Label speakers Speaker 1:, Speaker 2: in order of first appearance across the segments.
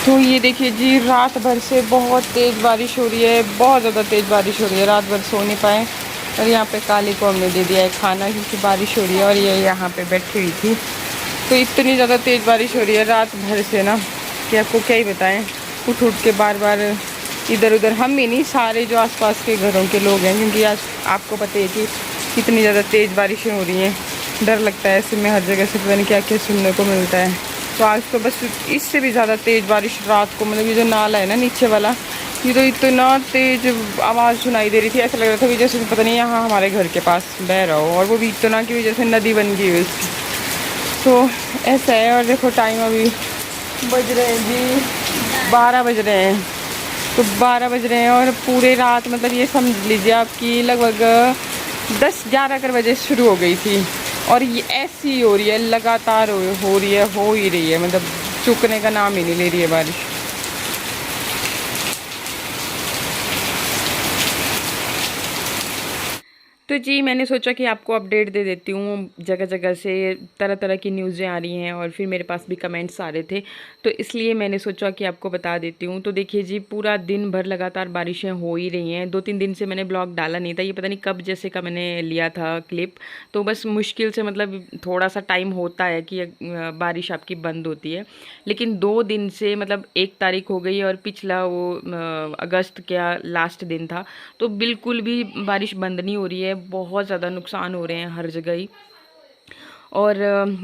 Speaker 1: तो ये देखिए जी, रात भर से बहुत तेज़ बारिश हो रही है, बहुत ज़्यादा तेज़ बारिश हो रही है। रात भर सो नहीं पाए। और यहाँ पे काली को हमने दे दिया है खाना क्योंकि बारिश हो रही है, और ये यहाँ पे बैठी हुई थी। तो इतनी ज़्यादा तेज़ बारिश हो रही है रात भर से ना कि आपको क्या ही बताएं। उठ उठ के बार बार इधर उधर, हम ही नहीं, सारे जो आसपास के घरों के लोग हैं, क्योंकि आज आपको पता है कि कितनी ज़्यादा तेज़ बारिशें हो रही हैं। डर लगता है ऐसे में, हर जगह से पता नहीं क्या क्या सुनने को मिलता है। तो आज तो बस इससे भी ज़्यादा तेज़ बारिश रात को, मतलब ये जो नाला है ना नीचे वाला, ये तो इतना तेज़ आवाज़ सुनाई दे रही थी। ऐसा लग रहा था कि जैसे पता नहीं यहाँ हमारे घर के पास बह रहा हो, और वो भी इतना कि जैसे नदी बन गई है उसकी। तो ऐसा है। और देखो टाइम अभी बज रहे हैं जी 12 बज रहे हैं। तो 12 बज रहे हैं और पूरे रात, मतलब ये समझ लीजिए आपकी लगभग 10-11 बजे शुरू हो गई थी, और ये ऐसी हो रही है लगातार, हो रही है, हो ही रही है, मतलब चुकने का नाम ही नहीं ले रही है बारिश। तो जी मैंने सोचा कि आपको अपडेट दे देती हूँ। जगह जगह से तरह तरह की न्यूज़ें आ रही हैं, और फिर मेरे पास भी कमेंट्स आ रहे थे, तो इसलिए मैंने सोचा कि आपको बता देती हूँ। तो देखिए जी, पूरा दिन भर लगातार बारिशें हो ही रही हैं। 2-3 दिन से मैंने ब्लॉग डाला नहीं था, ये पता नहीं कब जैसे का मैंने लिया था क्लिप। तो बस मुश्किल से, मतलब थोड़ा सा टाइम होता है कि बारिश आपकी बंद होती है, लेकिन 2 दिन से, मतलब 1 तारीख हो गई और पिछला वो अगस्त का लास्ट दिन था, तो बिल्कुल भी बारिश बंद नहीं हो रही है। बहुत ज़्यादा नुकसान हो रहे हैं हर जगह ही। और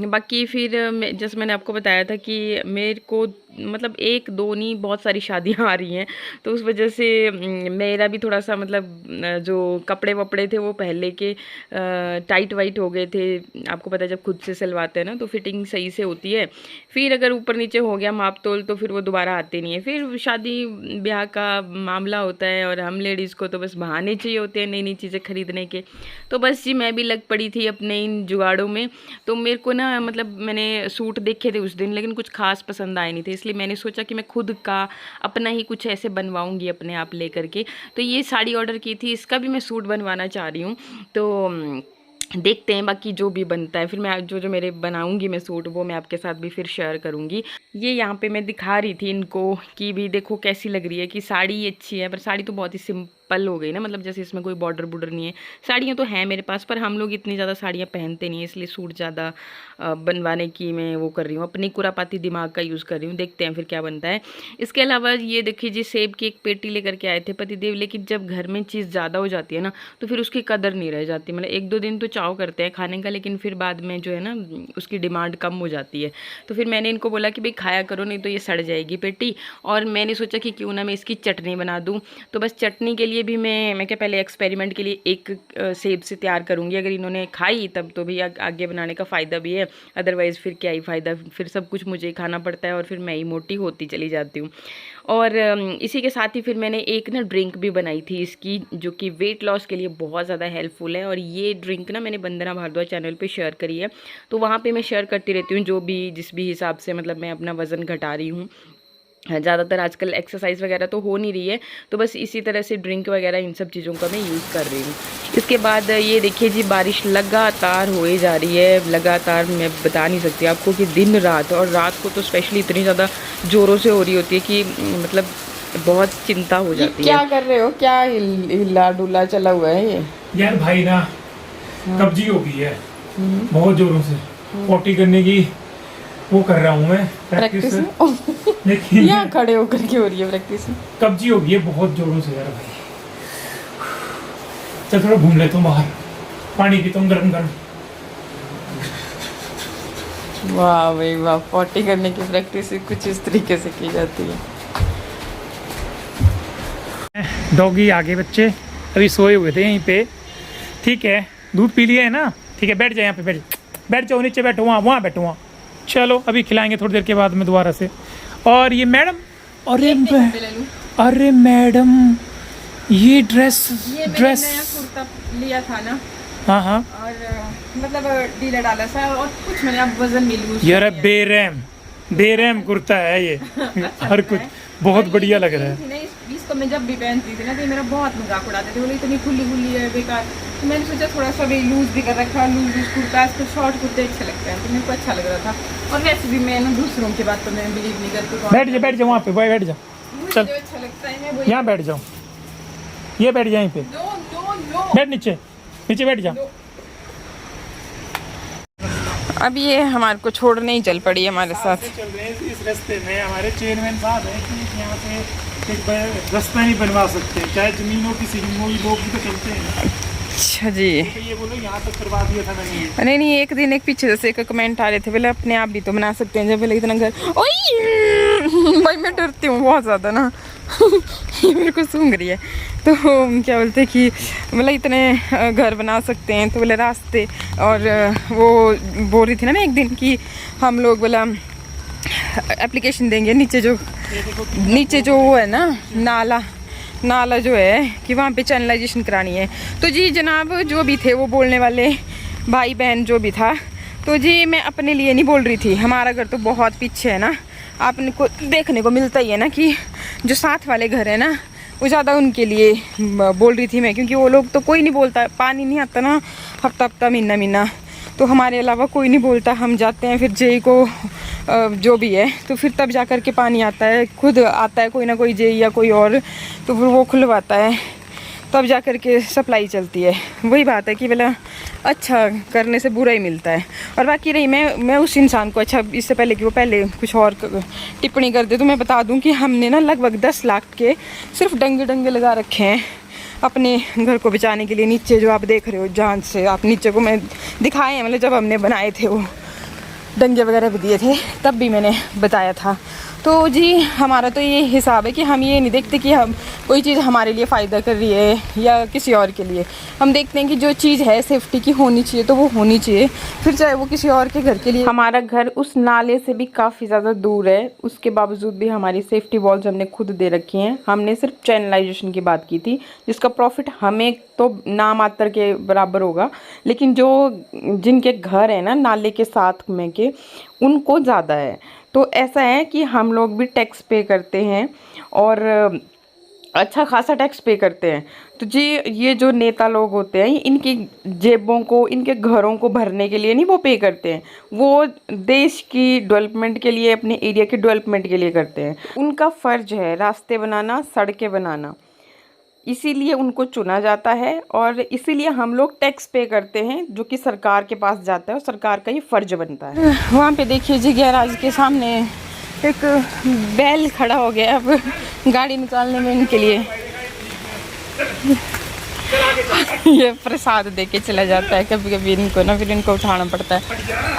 Speaker 1: बाकी फिर जैसे मैंने आपको बताया था कि मेरे को, मतलब 1-2 नहीं, बहुत सारी शादियां आ रही हैं, तो उस वजह से मेरा भी थोड़ा सा, मतलब जो कपड़े वपड़े थे वो पहले के टाइट वाइट हो गए थे। आपको पता है जब खुद से सिलवाते हैं ना तो फिटिंग सही से होती है, फिर अगर ऊपर नीचे हो गया माप तोल तो फिर वो दोबारा आते नहीं है। फिर शादी ब्याह का मामला होता है, और हम लेडीज़ को तो बस बहाने चाहिए होते हैं नई नई चीज़ें खरीदने के। तो बस जी मैं भी लग पड़ी थी अपने इन जुगाड़ों में। तो मेरे को ना, मतलब मैंने सूट देखे थे उस दिन, लेकिन कुछ खास पसंद आए नहीं थे, इसलिए मैंने सोचा कि मैं खुद का अपना ही कुछ ऐसे बनवाऊंगी अपने आप लेकर के। तो ये साड़ी ऑर्डर की थी, इसका भी मैं सूट बनवाना चाह रही हूँ। तो देखते हैं बाकी जो भी बनता है, फिर मैं जो जो मेरे बनाऊंगी मैं सूट, वो मैं आपके साथ भी फिर शेयर करूंगी। ये यहाँ पे मैं दिखा रही थी इनको कि भी देखो कैसी लग रही है, कि साड़ी अच्छी है, पर साड़ी तो बहुत ही सिंपल हो गई ना, मतलब जैसे इसमें कोई बॉर्डर बॉर्डर नहीं है। साड़ियाँ तो हैं मेरे पास, पर हम लोग इतनी ज़्यादा साड़ियाँ पहनते नहीं है, इसलिए सूट ज़्यादा बनवाने की मैं वो कर रही हूँ, अपनी कुरापाती दिमाग का यूज़ कर रही हूँ। देखते हैं फिर क्या बनता है। इसके अलावा ये देखिए जी, सेब की एक पेटी लेकर के आए थे पतिदेव, लेकिन जब घर में चीज़ ज़्यादा हो जाती है ना तो फिर उसकी कदर नहीं रह जाती। मतलब 1-2 दिन तो चाव करते हैं खाने का, लेकिन फिर बाद में जो है ना उसकी डिमांड कम हो जाती है। तो फिर मैंने इनको बोला कि भाई खाया करो, नहीं तो ये सड़ जाएगी पेटी। और मैंने सोचा कि क्यों ना मैं इसकी चटनी बना दूँ। तो बस चटनी के लिए भी मैं क्या पहले एक्सपेरिमेंट के लिए एक सेब से तैयार करूँगी। अगर इन्होंने खाई तब तो भी आगे बनाने का फ़ायदा भी है, अदरवाइज़ फिर क्या ही फ़ायदा, फिर सब कुछ मुझे ही खाना पड़ता है और फिर मैं ही मोटी होती चली जाती हूँ। और इसी के साथ ही फिर मैंने एक ना ड्रिंक भी बनाई थी इसकी, जो कि वेट लॉस के लिए बहुत ज़्यादा हेल्पफुल है। और ये ड्रिंक ना मैंने वंदना भारद्वाज चैनल पे शेयर करी है, तो वहाँ पे मैं शेयर करती रहती हूँ जो भी जिस भी हिसाब से, मतलब मैं अपना वज़न घटा रही हूँ। ज़्यादातर आजकल एक्सरसाइज वगैरह तो हो नहीं रही है, तो बस इसी तरह से ड्रिंक वगैरह इन सब चीज़ों का मैं यूज़ कर रही हूँ। इसके बाद ये देखिए जी, बारिश लगातार होए जा रही है, लगातार, मैं बता नहीं सकती आपको कि दिन रात, और रात को तो स्पेशली इतनी ज़्यादा ज़ोरों से हो रही होती है कि मतलब बहुत चिंता हो जाती है। क्या कर रहे हो, क्या हिला डुला चला हुआ है ये?
Speaker 2: यार भाई ना कब्जी हो गई है बहुत जोरों से, पोटी करने की वो कर रहा हूँ मैं प्रैक्टिस। लेकिन
Speaker 1: यहाँ खड़े होकर के हो रही है प्रैक्टिस।
Speaker 2: कब्जी हो गई है बहुत जोरों से यार भाई। चल थोड़ा घूम ले तुम बाहर, पानी पीता हूँ गर्म गर्म।
Speaker 1: वाह भाई वाह, पोटी करने की प्रैक्टिस कुछ इस तरीके से की जाती है।
Speaker 2: डॉगी आगे, बच्चे अभी सोए हुए थे यहीं पे, ठीक है, दूध पी लिया है ना, ठीक है, बैठ जाए यहाँ पे, बैठ जाओ, नीचे बैठो, वहाँ बैठो, वहाँ। चलो अभी खिलाएंगे थोड़ी देर के बाद में दोबारा से। और ये मैडम, अरे मैडम, ये ड्रेस
Speaker 1: नया कुर्ता लिया था ना,
Speaker 2: हाँ हाँ,
Speaker 1: और मतलब ढीला डाला सा, और कुछ मैंने अब वजन मिलू
Speaker 2: यार बेरहम कुर्ता है ये। हर कुछ बहुत बढ़िया लग रहा है।
Speaker 1: इस इसको मैं जब भी पहनती थी ना तो मेरा बहुत मजाक उड़ाते थे, बोले इतनी खुली खुली है बेकार। तो मैंने सोचा थोड़ा सा भी लूज़ भी कर रखा, लूज लूज कुर्ता, आजकल शॉर्ट कुर्ते अच्छे लगते हैं तो मेरे को अच्छा लग रहा था। और वैसे भी मैं ना दूसरों की बात तो मैं बिलीव नहीं करती।
Speaker 2: बैठ जाओ वहाँ पे, बैठ जाओ,
Speaker 1: मुझे
Speaker 2: चल
Speaker 1: जो अच्छा लगता है मैं वही।
Speaker 2: यहाँ बैठ जाओ, ये बैठ जाए यहीं पे,
Speaker 1: नो नो नो,
Speaker 2: बैठ नीचे, नीचे बैठ जा।
Speaker 1: अब ये हमारे को छोड़ने ही चल पड़ी हमारे साथ।
Speaker 2: चल रहे हैं इस रास्ते में, हमारे चेयरमैन साहब हैं कि यहाँ से एक रास्ता नहीं बनवा सकते, चाहे जमीनों की सिग्नल लोग भी तो चलते हैं।
Speaker 1: अच्छा जी,
Speaker 2: तो ये बोलो यहाँ तक करवा दिया था मैंने।
Speaker 1: नहीं एक दिन एक पीछे जैसे एक कमेंट आ रहे थे, बोले अपने आप भी तो बना सकते हैं, जब बोले इतना घर, ओए भाई मैं डरती हूँ बहुत ज़्यादा ना ये मेरे को सूंघ रही है। तो क्या बोलते हैं कि मतलब इतने घर बना सकते हैं, तो बोले रास्ते, और वो बोल रही थी ना मैं एक दिन कि हम लोग बोला एप्लीकेशन देंगे नीचे जो वो है ना नाला जो है कि वहाँ पे चैनलाइजेशन करानी है। तो जी जनाब जो भी थे वो बोलने वाले भाई बहन जो भी था, तो जी मैं अपने लिए नहीं बोल रही थी, हमारा घर तो बहुत पीछे है ना, आपने को देखने को मिलता ही है ना कि जो साथ वाले घर है ना वो ज़्यादा उनके लिए बोल रही थी मैं, क्योंकि वो लोग तो कोई नहीं बोलता, पानी नहीं आता ना हफ्ता महीना, तो हमारे अलावा कोई नहीं बोलता। हम जाते हैं फिर जेई को जो भी है, तो फिर तब जा कर के पानी आता है, खुद आता है कोई ना कोई जेई या कोई और, तो फिर वो खुलवाता है, तब जा कर के सप्लाई चलती है। वही बात है कि बोला अच्छा करने से बुरा ही मिलता है। और बाकी रही मैं उस इंसान को, अच्छा इससे पहले कि वो पहले कुछ और टिप्पणी कर दे, तो मैं बता दूं कि हमने ना लगभग 10 लाख के सिर्फ डंगे लगा रखे हैं अपने घर को बचाने के लिए। नीचे जो आप देख रहे हो जान से, आप नीचे को मैं दिखाए हैं, मतलब जब हमने बनाए थे वो डंगे वगैरह भी दिए थे तब भी मैंने बताया था। तो जी हमारा तो ये हिसाब है कि हम ये नहीं देखते कि हम कोई चीज़ हमारे लिए फ़ायदा कर रही है या किसी और के लिए, हम देखते हैं कि जो चीज़ है सेफ्टी की होनी चाहिए तो वो होनी चाहिए, फिर चाहे वो किसी और के घर के लिए। हमारा घर उस नाले से भी काफ़ी ज़्यादा दूर है, उसके बावजूद भी हमारी सेफ्टी वॉल्स हमने खुद दे रखी हैं। हमने सिर्फ चैनलाइजेशन की बात की थी, जिसका प्रॉफिट हमें तो नाम मात्र के बराबर होगा, लेकिन जो जिनके घर है ना नाले के साथ में के, उनको ज़्यादा है। तो ऐसा है कि हम लोग भी टैक्स पे करते हैं और अच्छा खासा टैक्स पे करते हैं। तो जी ये जो नेता लोग होते हैं इनकी जेबों को, इनके घरों को भरने के लिए नहीं वो पे करते हैं, वो देश की डेवलपमेंट के लिए, अपने एरिया के डेवलपमेंट के लिए करते हैं। उनका फ़र्ज है रास्ते बनाना, सड़कें बनाना, इसीलिए उनको चुना जाता है और इसीलिए हम लोग टैक्स पे करते हैं जो कि सरकार के पास जाता है और सरकार का ये फ़र्ज बनता है। वहाँ पे देखिए जी गैराज के सामने एक बैल खड़ा हो गया अब गाड़ी निकालने में इनके लिए ये प्रसाद दे के चला जाता है कभी कभी इनको ना, फिर इनको उठाना पड़ता है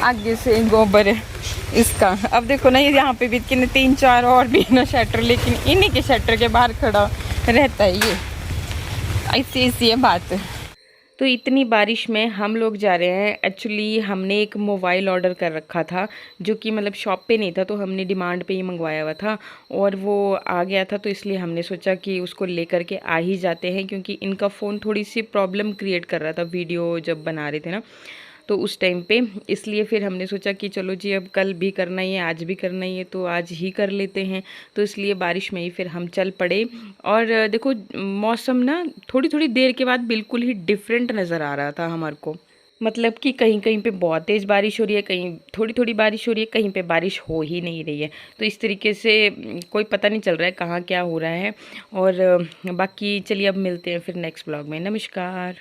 Speaker 1: आगे से गोबर इसका। अब देखो ना ये यहाँ पे भी कितने 3-4 और भी ना शटर, लेकिन इन्हीं के शटर के बाहर खड़ा रहता है ये, ऐसी है बात। तो इतनी बारिश में हम लोग जा रहे हैं, एक्चुअली हमने एक मोबाइल ऑर्डर कर रखा था जो कि मतलब शॉप पे नहीं था, तो हमने डिमांड पे ही मंगवाया हुआ था और वो आ गया था, तो इसलिए हमने सोचा कि उसको लेकर के आ ही जाते हैं, क्योंकि इनका फ़ोन थोड़ी सी प्रॉब्लम क्रिएट कर रहा था वीडियो जब बना रहे थे ना तो उस टाइम पे, इसलिए फिर हमने सोचा कि चलो जी अब कल भी करना ही है, आज भी करना ही है, तो आज ही कर लेते हैं। तो इसलिए बारिश में ही फिर हम चल पड़े। और देखो मौसम ना थोड़ी थोड़ी देर के बाद बिल्कुल ही डिफरेंट नज़र आ रहा था हमारे को, मतलब कि कहीं कहीं पे बहुत तेज़ बारिश हो रही है, कहीं थोड़ी थोड़ी बारिश हो रही है, कहीं पे बारिश हो ही नहीं रही है। तो इस तरीके से कोई पता नहीं चल रहा है कहाँ क्या हो रहा है। और बाकी चलिए अब मिलते हैं फिर नेक्स्ट ब्लॉग में। नमस्कार।